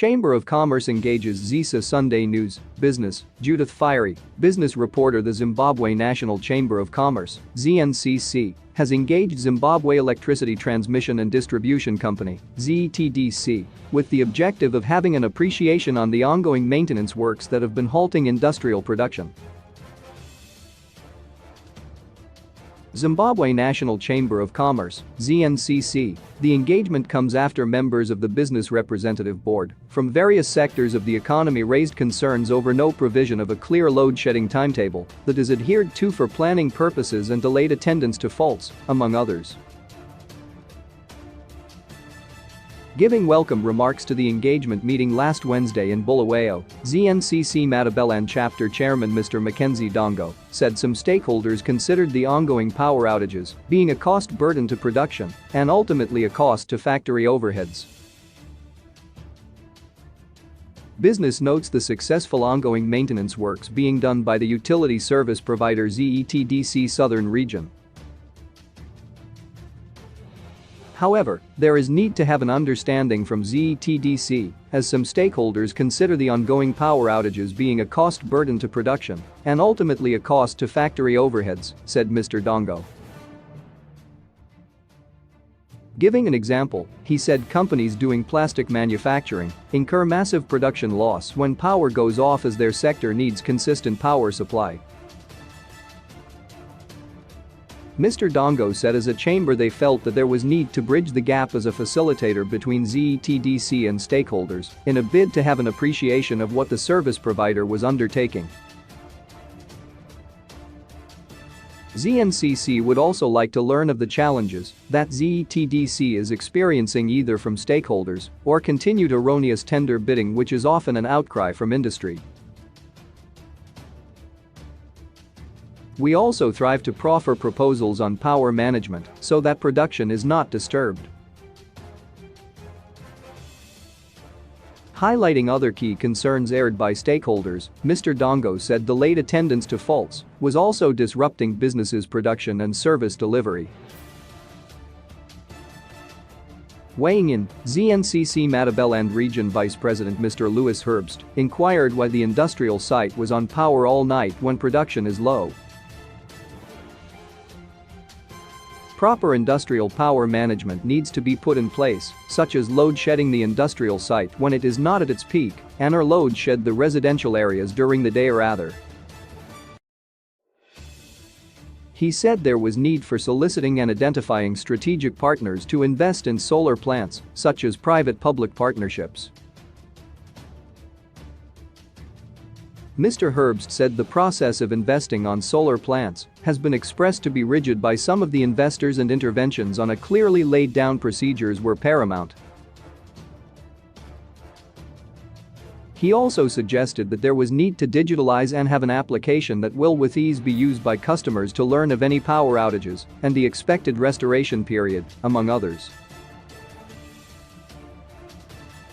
Chamber of Commerce engages Zesa Sunday News, Business, Judith Fiery, business reporter. The Zimbabwe National Chamber of Commerce, ZNCC, has engaged Zimbabwe Electricity Transmission and Distribution Company, ZETDC, with the objective of having an appreciation on the ongoing maintenance works that have been halting industrial production. Zimbabwe National Chamber of Commerce, ZNCC. The engagement comes after members of the Business Representative Board from various sectors of the economy raised concerns over no provision of a clear load-shedding timetable that is adhered to for planning purposes and delayed attendance to faults, among others. Giving welcome remarks to the engagement meeting last Wednesday in Bulawayo, ZNCC Matabeland Chapter Chairman Mr. Mackenzie Dongo said some stakeholders considered the ongoing power outages being a cost burden to production and ultimately a cost to factory overheads. Business notes the successful ongoing maintenance works being done by the utility service provider ZETDC Southern Region. However, there is need to have an understanding from ZETDC, as some stakeholders consider the ongoing power outages being a cost burden to production and ultimately a cost to factory overheads, said Mr. Dongo. Giving an example, he said companies doing plastic manufacturing incur massive production loss when power goes off as their sector needs consistent power supply. Mr. Dongo said as a chamber they felt that there was need to bridge the gap as a facilitator between ZETDC and stakeholders in a bid to have an appreciation of what the service provider was undertaking. ZNCC would also like to learn of the challenges that ZETDC is experiencing either from stakeholders or continued erroneous tender bidding, which is often an outcry from industry. We also thrive to proffer proposals on power management so that production is not disturbed. Highlighting other key concerns aired by stakeholders, Mr. Dongo said the late attendance to faults was also disrupting businesses' production and service delivery. Weighing in, ZNCC Matabeland Region Vice President Mr. Louis Herbst inquired why the industrial site was on power all night when production is low. Proper industrial power management needs to be put in place, such as load shedding the industrial site when it is not at its peak and/or load shed the residential areas during the day rather. He said there was need for soliciting and identifying strategic partners to invest in solar plants, such as private-public partnerships. Mr. Herbst said the process of investing on solar plants has been expressed to be rigid by some of the investors and interventions on a clearly laid down procedures were paramount. He also suggested that there was need to digitalize and have an application that will with ease be used by customers to learn of any power outages and the expected restoration period, among others.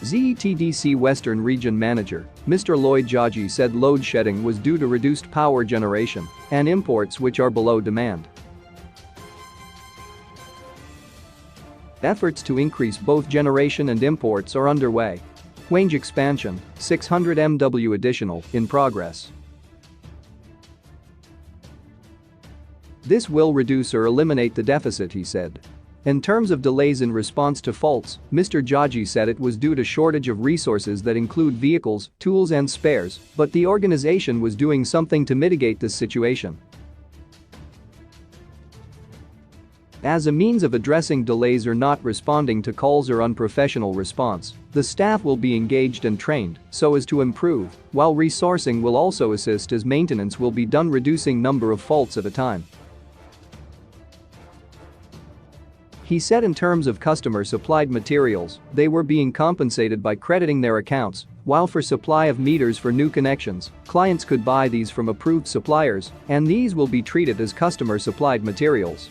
ZETDC Western Region Manager, Mr. Lloyd Jaji said load shedding was due to reduced power generation and imports which are below demand. Efforts to increase both generation and imports are underway. Range expansion, 600 MW additional, in progress. This will reduce or eliminate the deficit, he said. In terms of delays in response to faults, Mr. Jaji said it was due to shortage of resources that include vehicles, tools and spares, but the organization was doing something to mitigate this situation. As a means of addressing delays or not responding to calls or unprofessional response, the staff will be engaged and trained so as to improve, while resourcing will also assist as maintenance will be done reducing number of faults at a time. He said in terms of customer-supplied materials, they were being compensated by crediting their accounts, while for supply of meters for new connections, clients could buy these from approved suppliers, and these will be treated as customer-supplied materials.